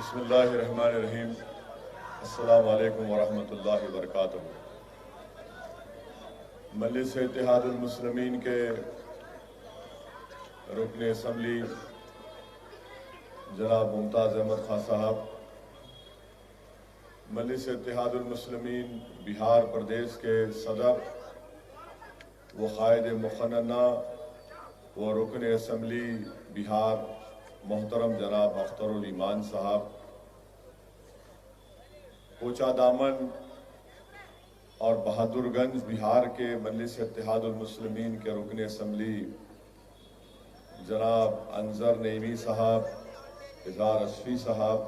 بسم اللہ الرحمن الرحیم۔ السلام علیکم ورحمۃ اللہ وبرکاتہ۔ مجلس اتحاد المسلمین کے رکن اسمبلی جناب ممتاز احمد خان صاحب، مجلس اتحاد المسلمین بہار پردیش کے صدر و قائد مقننہ و رکن اسمبلی بہار محترم جناب اختر الایمان صاحب، کوچا دامن اور بہادر گنج بہار کے مجلس اتحاد المسلمین کے رکن اسمبلی جناب انظر نعیمی صاحب، اظہار اشفی صاحب،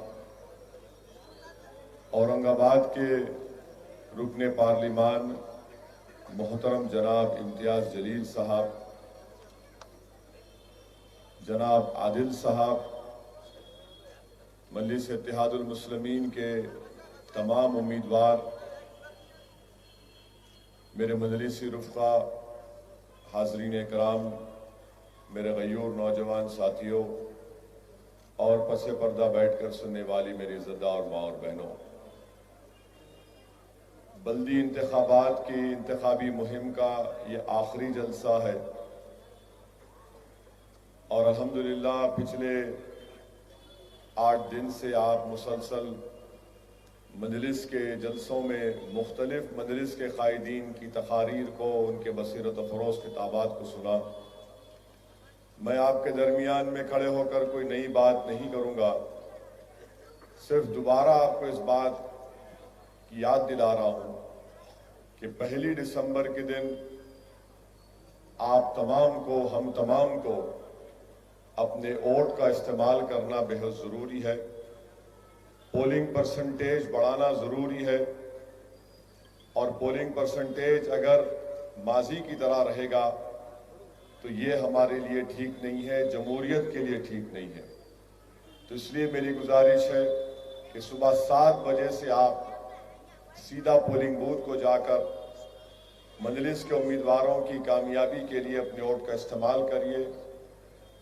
اورنگ آباد کے رکن پارلیمان محترم جناب امتیاز جلیل صاحب، جناب عادل صاحب، مجلس اتحاد المسلمین کے تمام امیدوار، میرے مجلسی رفقا، حاضرین اکرام، میرے غیور نوجوان ساتھیوں اور پس پردہ بیٹھ کر سننے والی میری عزتدار ماں اور بہنوں، بلدی انتخابات کی انتخابی مہم کا یہ آخری جلسہ ہے اور الحمدللہ پچھلے 8 دن سے آپ مسلسل مجلس کے جلسوں میں مختلف مجلس کے قائدین کی تقاریر کو، ان کے بصیرت افروز خطابات کو سنا۔ میں آپ کے درمیان میں کھڑے ہو کر کوئی نئی بات نہیں کروں گا، صرف دوبارہ آپ کو اس بات کی یاد دلا رہا ہوں کہ 1 دسمبر کے دن آپ تمام کو، ہم تمام کو اپنے ووٹ کا استعمال کرنا بہت ضروری ہے۔ پولنگ پرسنٹیج بڑھانا ضروری ہے، اور پولنگ پرسنٹیج اگر ماضی کی طرح رہے گا تو یہ ہمارے لیے ٹھیک نہیں ہے، جمہوریت کے لیے ٹھیک نہیں ہے۔ تو اس لیے میری گزارش ہے کہ صبح 7 بجے سے آپ سیدھا پولنگ بوتھ کو جا کر مجلس کے امیدواروں کی کامیابی کے لیے اپنے ووٹ کا استعمال کریے،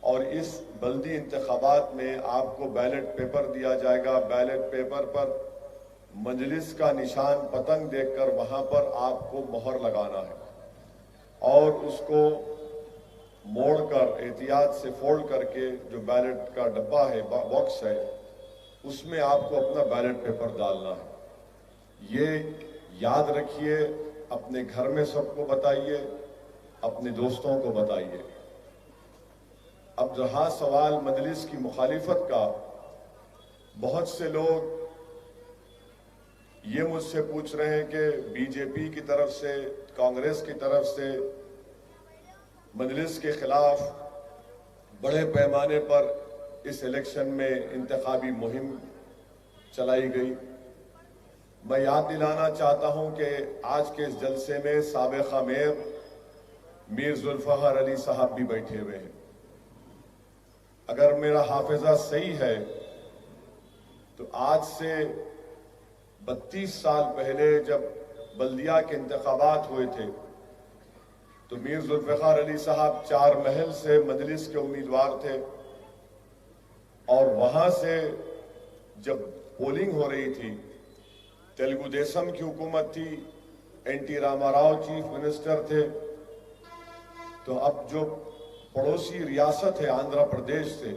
اور اس بلدی انتخابات میں آپ کو بیلٹ پیپر دیا جائے گا۔ بیلٹ پیپر پر مجلس کا نشان پتنگ دیکھ کر وہاں پر آپ کو مہر لگانا ہے، اور اس کو موڑ کر احتیاط سے فولڈ کر کے جو بیلٹ کا ڈبہ ہے، باکس ہے، اس میں آپ کو اپنا بیلٹ پیپر ڈالنا ہے۔ یہ یاد رکھیے، اپنے گھر میں سب کو بتائیے، اپنے دوستوں کو بتائیے۔ اب رہا سوال مجلس کی مخالفت کا، بہت سے لوگ یہ مجھ سے پوچھ رہے ہیں کہ بی جے پی کی طرف سے، کانگریس کی طرف سے مجلس کے خلاف بڑے پیمانے پر اس الیکشن میں انتخابی مہم چلائی گئی۔ میں یاد دلانا چاہتا ہوں کہ آج کے اس جلسے میں سابقہ میر ذوالفقار علی صاحب بھی بیٹھے ہوئے ہیں۔ اگر میرا حافظہ صحیح ہے تو آج سے 32 سال پہلے جب بلدیہ کے انتخابات ہوئے تھے تو میر ذوالفقار علی صاحب 4 محل سے مجلس کے امیدوار تھے، اور وہاں سے جب پولنگ ہو رہی تھی، تیلگو دیسم کی حکومت تھی، N T Rama Rao chief minister تھے، تو اب جو پڑوسی ریاست ہے آندھرا پردیش سے،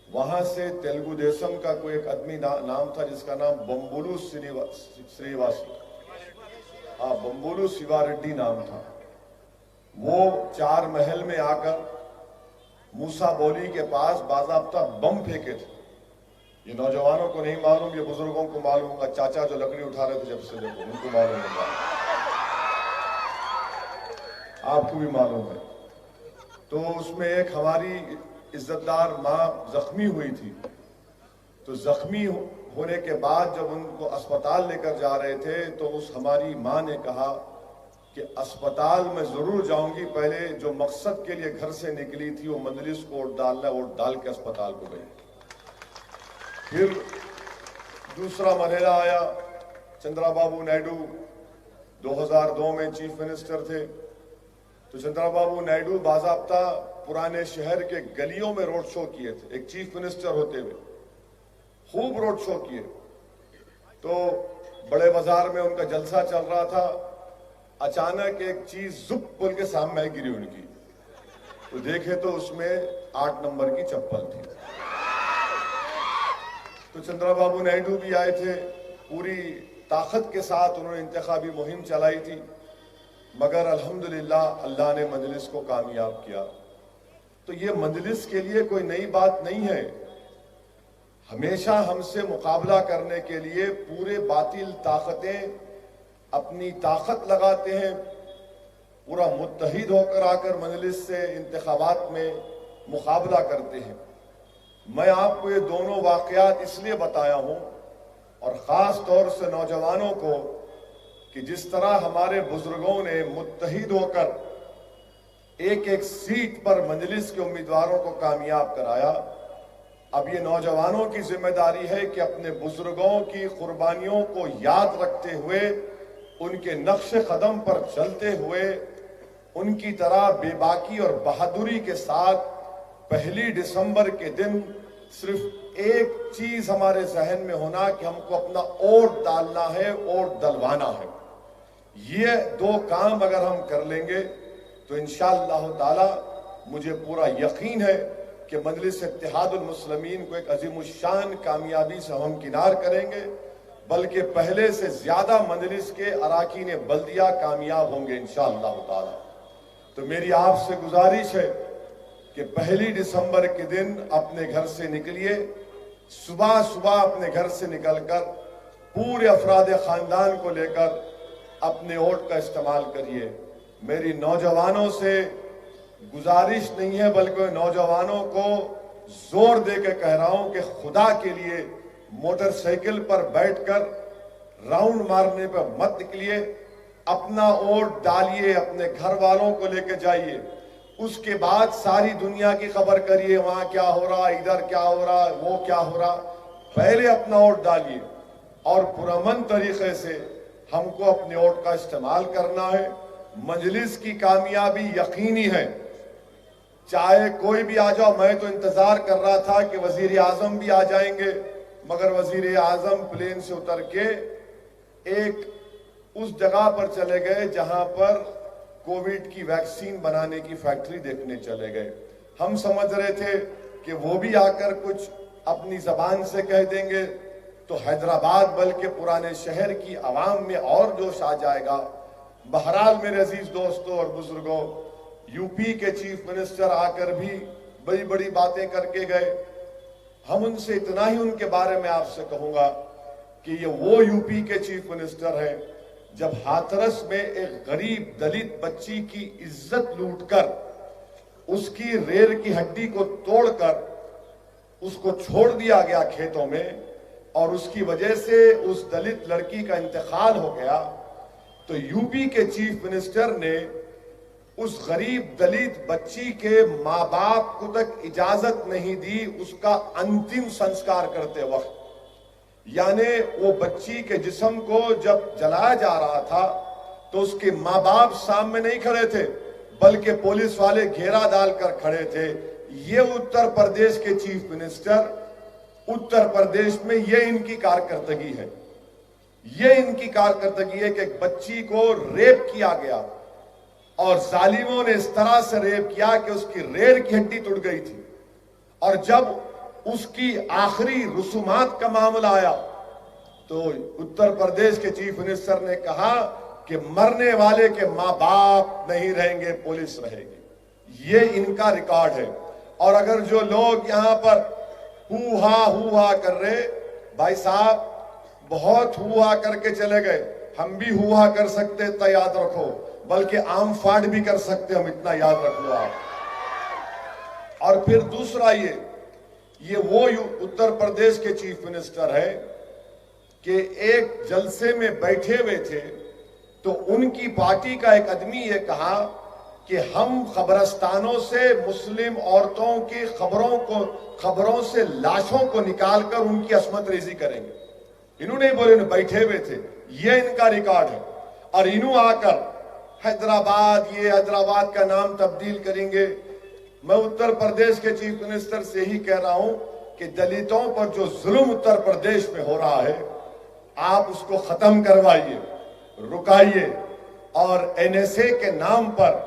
وہاں سے تیلگو دیسم کا کوئی ایک آدمی نام تھا جس کا نام بمبولو سریواسی، بمبولو سیوا ریڈی نام تھا۔ وہ 4 محل میں آ کر موسا بولی کے پاس باضابطہ بم پھینکے تھے۔ یہ نوجوانوں کو نہیں معلوم، یہ بزرگوں کو معلوم ہوگا، چاچا جو لکڑی اٹھا رہے تھے جب سے دیکھو، ان کو معلوم ہوگا، آپ کو بھی معلوم ہے۔ تو اس میں ایک ہماری عزتدار ماں زخمی ہوئی تھی، تو زخمی ہونے کے بعد جب ان کو اسپتال لے کر جا رہے تھے تو اس ہماری ماں نے کہا کہ اسپتال میں ضرور جاؤں گی، پہلے جو مقصد کے لیے گھر سے نکلی تھی وہ مجلس کو ووٹ ڈالنا، ووٹ ڈال کے اسپتال کو گئی۔ پھر دوسرا مرحلہ آیا، چندرا بابو نائیڈو 2002 میں چیف منسٹر تھے، تو چندرا بابو نائیڈو باضابطہ پرانے شہر کے گلیوں میں روڈ شو کیے تھے، ایک چیف منسٹر ہوتے ہوئے۔ خوب روڈ شو کیے. تو بڑے بازار میں ان کا جلسہ چل رہا تھا, اچانک ایک چیز زپ بول کے سامنے گری ان کی, تو دیکھے تو اس میں 8 نمبر کی چپل تھی. تو چندرا بابو نائیڈو بھی آئے تھے, پوری طاقت کے ساتھ انہوں نے انتخابی مہم چلائی تھی, مگر الحمدللہ اللہ نے مجلس کو کامیاب کیا. تو یہ مجلس کے لیے کوئی نئی بات نہیں ہے. ہمیشہ ہم سے مقابلہ کرنے کے لیے پورے باطل طاقتیں اپنی طاقت لگاتے ہیں, پورا متحد ہو کر آ کر مجلس سے انتخابات میں مقابلہ کرتے ہیں. میں آپ کو یہ دونوں واقعات اس لیے بتایا ہوں, اور خاص طور سے نوجوانوں کو, کہ جس طرح ہمارے بزرگوں نے متحد ہو کر ایک ایک سیٹ پر مجلس کے امیدواروں کو کامیاب کرایا, اب یہ نوجوانوں کی ذمہ داری ہے کہ اپنے بزرگوں کی قربانیوں کو یاد رکھتے ہوئے, ان کے نقش قدم پر چلتے ہوئے, ان کی طرح بے باکی اور بہادری کے ساتھ 1 دسمبر کے دن صرف ایک چیز ہمارے ذہن میں ہونا کہ ہم کو اپنا ووٹ ڈالنا ہے, ووٹ دلوانا ہے. یہ 2 کام اگر ہم کر لیں گے تو انشاءاللہ تعالی مجھے پورا یقین ہے کہ مجلس اتحاد المسلمین کو ایک عظیم الشان کامیابی سے ہم کنار کریں گے, بلکہ پہلے سے زیادہ مجلس کے اراکین بلدیہ کامیاب ہوں گے انشاءاللہ تعالی. تو میری آپ سے گزارش ہے کہ 1 دسمبر کے دن اپنے گھر سے نکلیے, صبح اپنے گھر سے نکل کر پورے افراد خاندان کو لے کر اپنے ووٹ کا استعمال کریے. میری نوجوانوں سے گزارش نہیں ہے, بلکہ نوجوانوں کو زور دے کے کہہ رہا ہوں کہ خدا کے لیے موٹر سائیکل پر بیٹھ کر راؤنڈ مارنے پر مت نکلیے, اپنا ووٹ ڈالیے, اپنے گھر والوں کو لے کے جائیے. اس کے بعد ساری دنیا کی خبر کریے, وہاں کیا ہو رہا, ادھر کیا ہو رہا, وہ کیا ہو رہا. پہلے اپنا ووٹ ڈالیے اور پرامن طریقے سے ہم کو اپنے ووٹ کا استعمال کرنا ہے. مجلس کی کامیابی یقینی ہے, چاہے کوئی بھی آ جاؤ. میں تو انتظار کر رہا تھا کہ وزیر اعظم بھی آ جائیں گے, مگر وزیر اعظم پلین سے اتر کے ایک اس جگہ پر چلے گئے جہاں پر کووڈ کی ویکسین بنانے کی فیکٹری دیکھنے چلے گئے. ہم سمجھ رہے تھے کہ وہ بھی آ کر کچھ اپنی زبان سے کہہ دیں گے تو حیدرآباد بلکہ پرانے شہر کی عوام میں اور جوش آ جائے گا. بہرحال میرے عزیز دوستوں اور بزرگوں, یو پی کے چیف منسٹر آ کر بھی بڑی بڑی باتیں کر کے گئے. ہم ان سے اتنا ہی ان کے بارے میں آپ سے کہوں گا کہ یہ وہ یو پی کے چیف منسٹر ہیں جب ہاتھرس میں ایک غریب دلت بچی کی عزت لوٹ کر, اس کی ریڑھ کی ہڈی کو توڑ کر اس کو چھوڑ دیا گیا کھیتوں میں, اور اس کی وجہ سے اس دلت لڑکی کا انتقال ہو گیا, تو یو پی کے چیف منسٹر نے اس غریب دلت بچی کے ماں باپ کو تک اجازت نہیں دی اس کا انتم سنسکار کرتے وقت. یعنی وہ بچی کے جسم کو جب جلایا جا رہا تھا تو اس کے ماں باپ سامنے نہیں کھڑے تھے, بلکہ پولیس والے گھیرا ڈال کر کھڑے تھے. یہ اتر پردیش کے چیف منسٹر, اتر پردیش میں یہ ان کی کارکردگی ہے. یہ ان کی کارکردگی ہے کہ ایک بچی کو ریپ کیا گیا اور ظالموں نے اس طرح سے ریپ کیا کہ اس کی ریڑھ کی ہڈی ٹوٹ گئی تھی, اور جب اس کی آخری رسومات کا معاملہ آیا تو اتر پردیش کے چیف منسٹر نے کہا کہ مرنے والے کے ماں باپ نہیں رہیں گے, پولیس رہے گی. یہ ان کا ریکارڈ ہے. اور اگر جو لوگ یہاں پر ہو ہا کر رہے, بھائی صاحب بہت ہوا کر کے چلے گئے, ہم بھی ہوا کر سکتے اتنا یاد رکھو, بلکہ عام فاٹ بھی کر سکتے, ہم اتنا یاد رکھ لو آپ. اور پھر دوسرا یہ وہ اتر پردیش کے چیف منسٹر ہے کہ ایک جلسے میں بیٹھے ہوئے تھے تو ان کی پارٹی کا ایک آدمی یہ کہا کہ ہم قبرستانوں سے مسلم عورتوں کی خبروں سے لاشوں کو نکال کر ان کی عصمت ریزی کریں گے. انہوں نے بولے, انہوں بیٹھے ہوئے تھے, یہ ان کا ریکارڈ ہے. اور انہوں آ کر حیدرآباد کا نام تبدیل کریں گے. میں اتر پردیش کے چیف منسٹر سے ہی کہہ رہا ہوں کہ دلتوں پر جو ظلم اتر پردیش میں ہو رہا ہے آپ اس کو ختم کروائیے، رکائیے، اور این ایس اے کے نام پر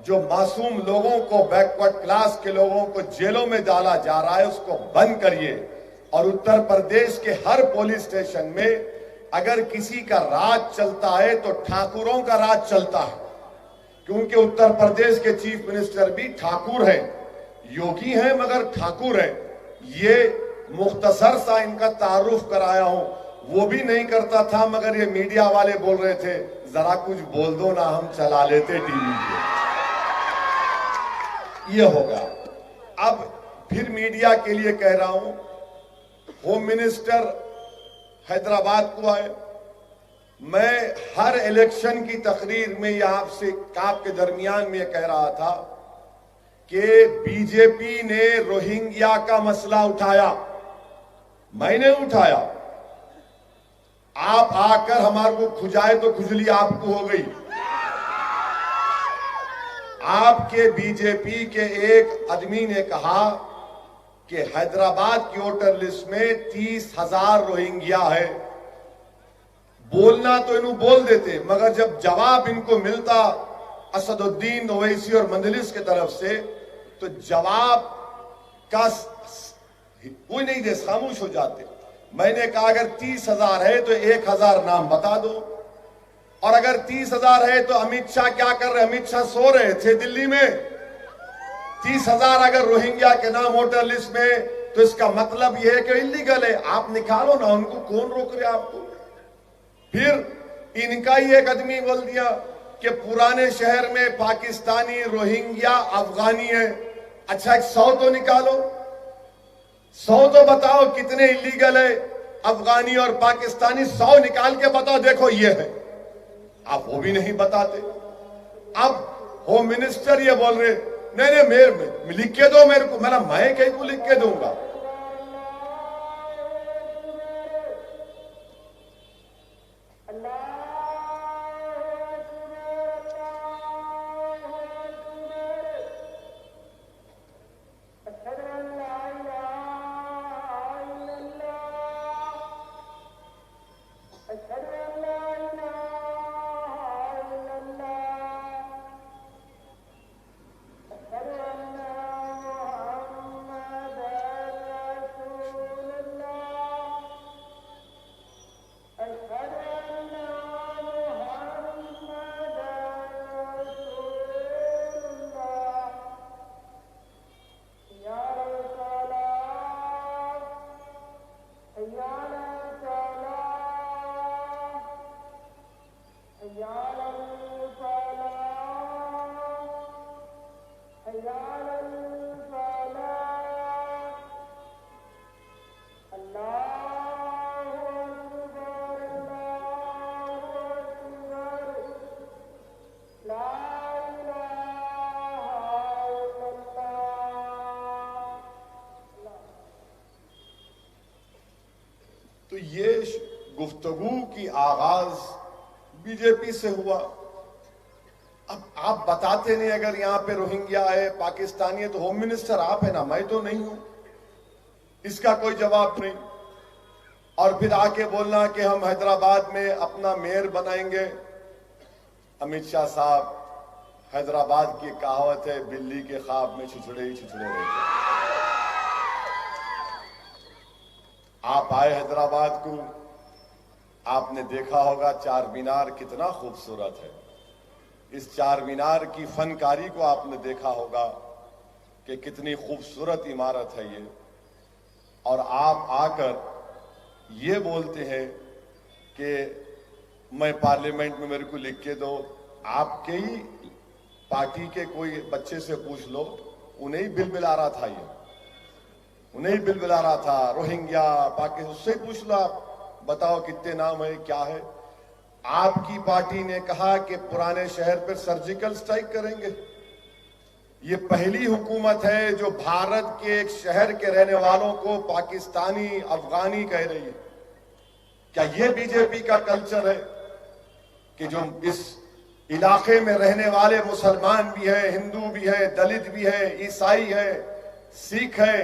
جو معصوم لوگوں کو، بیکورڈ کلاس کے لوگوں کو جیلوں میں ڈالا جا رہا ہے اس کو بند کریے، اور اتر پردیش کے ہر پولیس اسٹیشن میں اگر کسی کا راج چلتا ہے تو ٹھاکروں کا راج چلتا ہے، کیونکہ اتر پردیش کے چیف منسٹر بھی ٹھاکر ہیں، یوگی ہیں مگر ٹھاکر ہیں۔ یہ مختصر سا ان کا تعارف کرایا ہوں، وہ بھی نہیں کرتا تھا مگر یہ میڈیا والے بول رہے تھے ذرا کچھ بول دو نا، ہم چلا لیتے ٹی وی پہ۔ یہ ہوگا۔ اب پھر میڈیا کے لیے کہہ رہا ہوں، ہوم منسٹر حیدرآباد کو آئے، میں ہر الیکشن کی تقریر میں آپ کے درمیان میں یہ کہہ رہا تھا کہ بی جے پی نے روہنگیا کا مسئلہ اٹھایا، میں نے اٹھایا، آپ آ کر ہمارے کو کھجائے تو کھجلی آپ کو ہو گئی۔ آپ کے بی جے پی کے ایک آدمی نے کہا کہ حیدرآباد کی ووٹر لسٹ میں 30,000 روہنگیا ہے۔ بولنا تو انہوں بول دیتے، مگر جب جواب ان کو ملتا اسد الدین اویسی اور مندلس کے طرف سے تو جواب کا کوئی نہیں دے، خاموش ہو جاتے۔ میں نے کہا اگر 30,000 ہے تو 1,000 نام بتا دو، اور اگر 30,000 ہے تو امت شاہ کیا کر رہے؟ امت شاہ سو رہے تھے دلی میں۔ 30,000 اگر روہنگیا کے نام ووٹر لسٹ میں تو اس کا مطلب یہ ہے کہ اللیگل ہے، آپ نکالو نا ان کو، کون روک رہے آپ کو؟ پھر ان کا ہی ایک آدمی بول دیا کہ پرانے شہر میں پاکستانی، روہنگیا، افغانی ہے۔ اچھا ایک 100 تو نکالو، 100 تو بتاؤ کتنے اللیگل ہے افغانی اور پاکستانی، 100 نکال کے بتاؤ، دیکھو یہ ہے۔ آپ وہ بھی نہیں بتاتے۔ اب ہوم منسٹر یہ بول رہے نہیں نہیں لکھ کے دو میرے کو، میں کہیں کو لکھ کے دوں گا؟ تو یہ گفتگو کی آغاز بی جے پی سے ہوا۔ اب آپ بتاتے نہیں، اگر یہاں پہ روہنگیا ہے، پاکستانی ہے، تو ہوم منسٹر آپ ہیں نا، میں تو نہیں ہوں، اس کا کوئی جواب نہیں۔ اور پھر آ کے بولنا کہ ہم حیدرآباد میں اپنا میئر بنائیں گے۔ امت شاہ صاحب، حیدرآباد کی کہاوت ہے بلی کے خواب میں چھچڑے ہی چھچڑے رہتے۔ آپ آئے حیدرآباد کو، آپ نے دیکھا ہوگا چار مینار کتنا خوبصورت ہے۔ اس چار مینار کی فنکاری کو آپ نے دیکھا ہوگا کہ کتنی خوبصورت عمارت ہے یہ، اور آپ آ کر یہ بولتے ہیں کہ میں پارلیمنٹ میں میرے کو لکھ کے دو۔ آپ کے ہی پارٹی کے کوئی بچے سے پوچھ لو، انہیں بل بلا رہا تھا، یہ انہیں بل بلا رہا تھا، روہنگیا پاکستان، اس سے پوچھ لو، آپ بتاؤ کتنے نام ہے، کیا ہے۔ آپ کی پارٹی نے کہا کہ پرانے شہر پر سرجیکل سٹرائک کریں گے۔ یہ پہلی حکومت ہے جو بھارت کے ایک شہر کے رہنے والوں کو پاکستانی، افغانی کہہ رہی ہے۔ کیا یہ بی جے پی کا کلچر ہے کہ جو اس علاقے میں رہنے والے مسلمان بھی ہیں، ہندو بھی ہیں، دلت بھی ہیں، عیسائی ہیں، سکھ ہیں،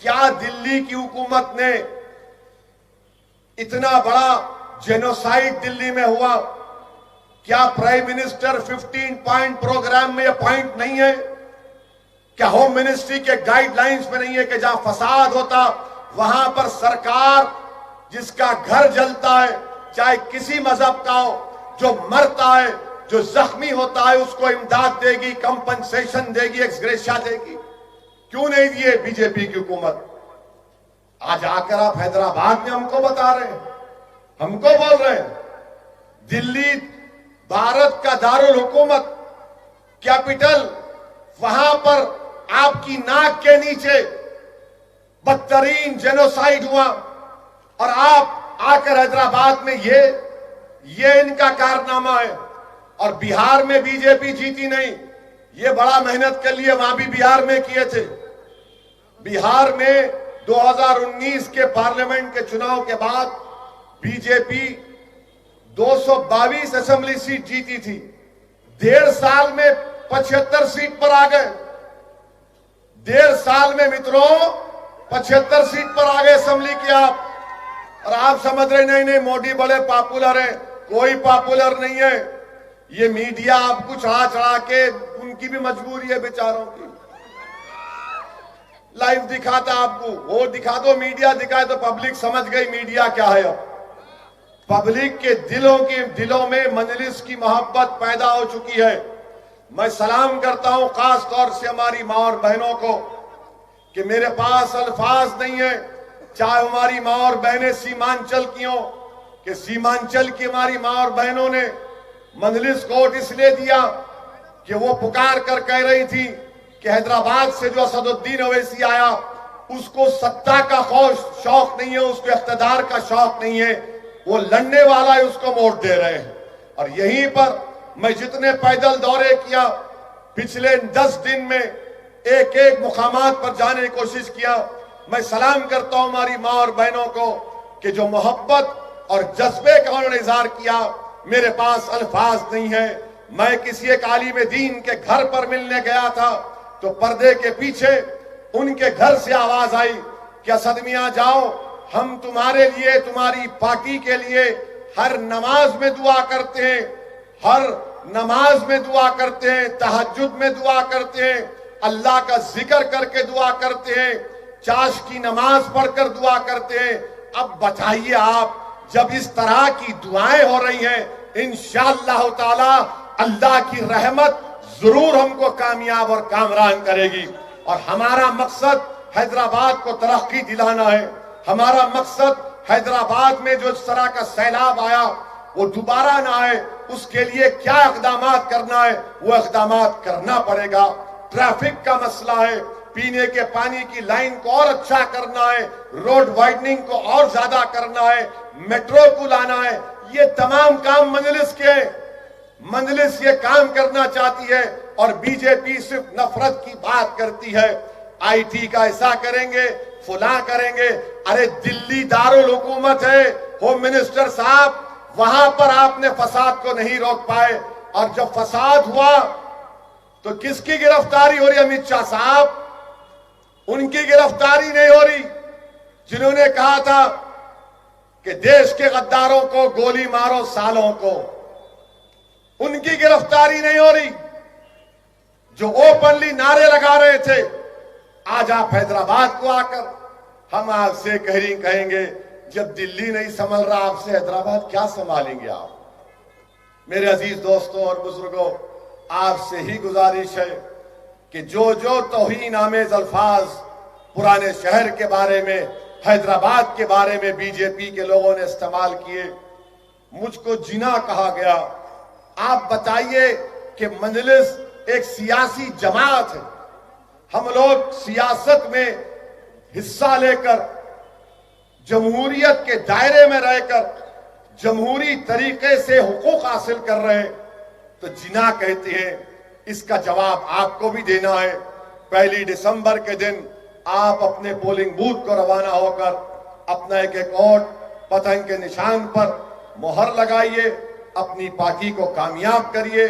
کیا دلی کی حکومت نے اتنا بڑا جینوسائیڈ دلی میں ہوا؟ کیا پرائم منسٹر 15 پوائنٹ پروگرام میں یہ پوائنٹ نہیں ہے؟ کیا ہوم منسٹری کے گائیڈ لائنز میں نہیں ہے کہ جہاں فساد ہوتا وہاں پر سرکار جس کا گھر جلتا ہے چاہے کسی مذہب کا ہو، جو مرتا ہے، جو زخمی ہوتا ہے، اس کو امداد دے گی، کمپنسیشن دے گی، ایکس گریشیا دے گی؟ کیوں نہیں دیے بی جے پی کی حکومت؟ آج آ کر آپ حیدرآباد میں ہم کو بتا رہے ہیں، ہم کو بول رہے ہیں دلی بھارت کا دارالحکومت، کیپٹل، وہاں پر آپ کی ناک کے نیچے بدترین جینوسائیڈ ہوا، اور آپ آ کر حیدرآباد میں یہ ان کا کارنامہ ہے۔ اور بہار میں بی جے پی جیتی نہیں، یہ بڑا محنت کر لیے، وہاں بھی بہار میں کیے تھے۔ بہار میں 2019 کے پارلیمنٹ کے چناؤ کے بعد بی جے پی 222 اسمبلی سیٹ جیتی تھی، 1.5 سال میں 75 سیٹ پر آ گئے۔ 1.5 سال میں متروں 75 سیٹ پر آ گئے اسمبلی کی آپ، اور آپ سمجھ رہے نہیں مودی بڑے پاپولر ہیں۔ کوئی پاپولر نہیں ہے، یہ میڈیا آپ کو چڑھا چڑھا کے، ان کی بھی مجبوری ہے بیچاروں کی، لائیو دکھاتا آپ کو، وہ دکھا دو، میڈیا دکھائے تو پبلک سمجھ گئی میڈیا کیا ہے۔ اب پبلک کے دلوں میں مجلس کی محبت پیدا ہو چکی ہے۔ میں سلام کرتا ہوں خاص طور سے ہماری ماں اور بہنوں کو کہ میرے پاس الفاظ نہیں ہیں، چاہے ہماری ماں اور بہنیں سیمانچل کی ہوں، کہ سیمانچل کی ہماری ماں اور بہنوں نے مجلس کو ووٹ اس لیے دیا کہ وہ پکار کر کہہ رہی تھی کہ حیدرآباد سے جو اسد الدین اویسی آیا اس کو ستا کا شوق نہیں ہے، اس کو اقتدار کا شوق نہیں ہے، وہ لڑنے والا ہے، اس کو ووٹ دے رہے ہیں۔ اور یہیں پر میں جتنے پیدل دورے کیا پچھلے 10 دن میں، ایک ایک مقامات پر جانے کی کوشش کیا، میں سلام کرتا ہوں ہماری ماں اور بہنوں کو کہ جو محبت اور جذبے کا انہوں نے اظہار کیا، میرے پاس الفاظ نہیں ہے۔ میں کسی ایک عالم دین کے گھر پر ملنے گیا تھا تو پردے کے پیچھے ان کے گھر سے آواز آئی کہ اسد میاں جاؤ، ہم تمہارے لیے، تمہاری پارٹی کے لیے ہر نماز میں دعا کرتے ہیں، ہر نماز میں دعا کرتے ہیں، تہجد میں دعا کرتے ہیں، اللہ کا ذکر کر کے دعا کرتے ہیں، چاش کی نماز پڑھ کر دعا کرتے ہیں۔ اب بتائیے آپ، جب اس طرح کی دعائیں ہو رہی ہیں، انشاءاللہ تعالی اللہ کی رحمت ضرور ہم کو کامیاب اور کامران کرے گی۔ اور ہمارا مقصد حیدرآباد کو ترقی دلانا ہے، ہمارا مقصد حیدرآباد میں جو اس طرح کا سیلاب آیا وہ دوبارہ نہ آئے، اس کے لیے کیا اقدامات کرنا ہے وہ اقدامات کرنا پڑے گا۔ ٹریفک کا مسئلہ ہے، پینے کے پانی کی لائن کو اور اچھا کرنا ہے، روڈ وائڈننگ کو اور زیادہ کرنا ہے، میٹرو کو لانا ہے، یہ تمام کام مجلس کے ہیں۔ مجلس یہ کام کرنا چاہتی ہے اور بی جے پی صرف نفرت کی بات کرتی ہے، آئی ٹی کا ایسا کریں گے، فلاں کریں گے۔ ارے دلی دارالحکومت ہے، ہوم منسٹر صاحب، وہاں پر آپ نے فساد کو نہیں روک پائے، اور جب فساد ہوا تو کس کی گرفتاری ہو رہی؟ امت شاہ صاحب، ان کی گرفتاری نہیں ہو رہی جنہوں نے کہا تھا کہ دیش کے غداروں کو گولی مارو سالوں کو، ان کی گرفتاری نہیں ہو رہی۔ جو اوپنلی نعرے لگا رہے تھے، آج آپ حیدرآباد کو آ کر ہم آپ سے کہیں گے جب دلی نہیں سنبھل رہا آپ سے حیدرآباد کیا سنبھالیں گے آپ؟ میرے عزیز دوستوں اور بزرگوں، آپ سے ہی گزارش ہے کہ جو توہین آمیز الفاظ پرانے شہر کے بارے میں، حیدرآباد کے بارے میں بی جے پی کے لوگوں نے استعمال کیے، مجھ کو جنا کہا گیا۔ آپ بتائیے کہ مجلس ایک سیاسی جماعت ہے، ہم لوگ سیاست میں حصہ لے کر، جمہوریت کے دائرے میں رہ کر، جمہوری طریقے سے حقوق حاصل کر رہے ہیں، تو جنا کہتے ہیں۔ اس کا جواب آپ کو بھی دینا ہے۔ 1 دسمبر کے دن آپ اپنے پولنگ بوتھ کو روانہ ہو کر اپنا ایک ووٹ پتنگ کے نشان پر مہر لگائیے، اپنی پارٹی کو کامیاب کریے۔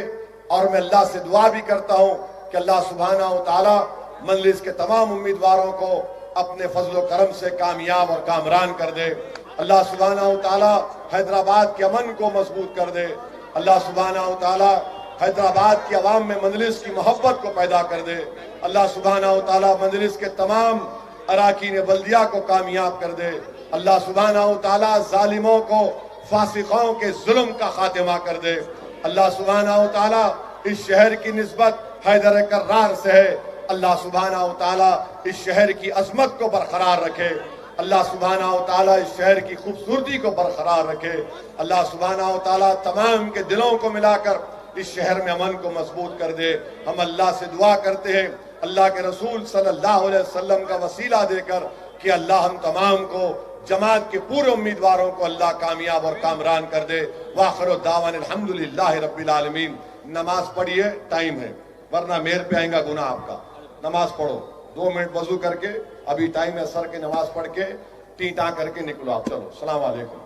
اور میں اللہ سے دعا بھی کرتا ہوں کہ اللہ سبحانہ و تعالی مجلس کے تمام امیدواروں کو اپنے فضل و کرم سے کامیاب اور کامران کر دے۔ اللہ سبحانہ و تعالی حیدرآباد کے امن کو مضبوط کر دے۔ اللہ سبحانہ و تعالی حیدرآباد کی عوام میں مجلس کی محبت کو پیدا کر دے۔ اللہ سبحانہ و تعالی مجلس کے تمام اراکین بلدیہ کو کامیاب کر دے۔ اللہ سبحانہ و تعالی ظالموں کو، فاسقوں کے ظلم کا خاتمہ کر دے۔ اللہ سبحانہ و تعالی اس شہر کی نسبت حیدر کرار سے ہے، اللہ سبحانہ و تعالی اس شہر کی عظمت کو برقرار رکھے۔ اللہ سبحانہ و تعالی اس شہر کی خوبصورتی کو برقرار رکھے۔ اللہ سبحانہ و تعالی تمام کے دلوں کو ملا کر اس شہر میں امن کو مضبوط کر دے۔ ہم اللہ سے دعا کرتے ہیں، اللہ کے رسول صلی اللہ علیہ وسلم کا وسیلہ دے کر، کہ اللہ ہم تمام کو، جماعت کے پورے امیدواروں کو اللہ کامیاب اور کامران کر دے۔ وآخر دعوانا الحمدللہ رب العالمین۔ نماز پڑھیے، ٹائم ہے، ورنہ میر پہ آئیں گا گناہ آپ کا۔ نماز پڑھو، 2 منٹ وضو کر کے، ابھی ٹائم ہے، عصر کی نماز پڑھ کے ٹی ٹا کر کے نکلو آپ۔ چلو، السلام علیکم۔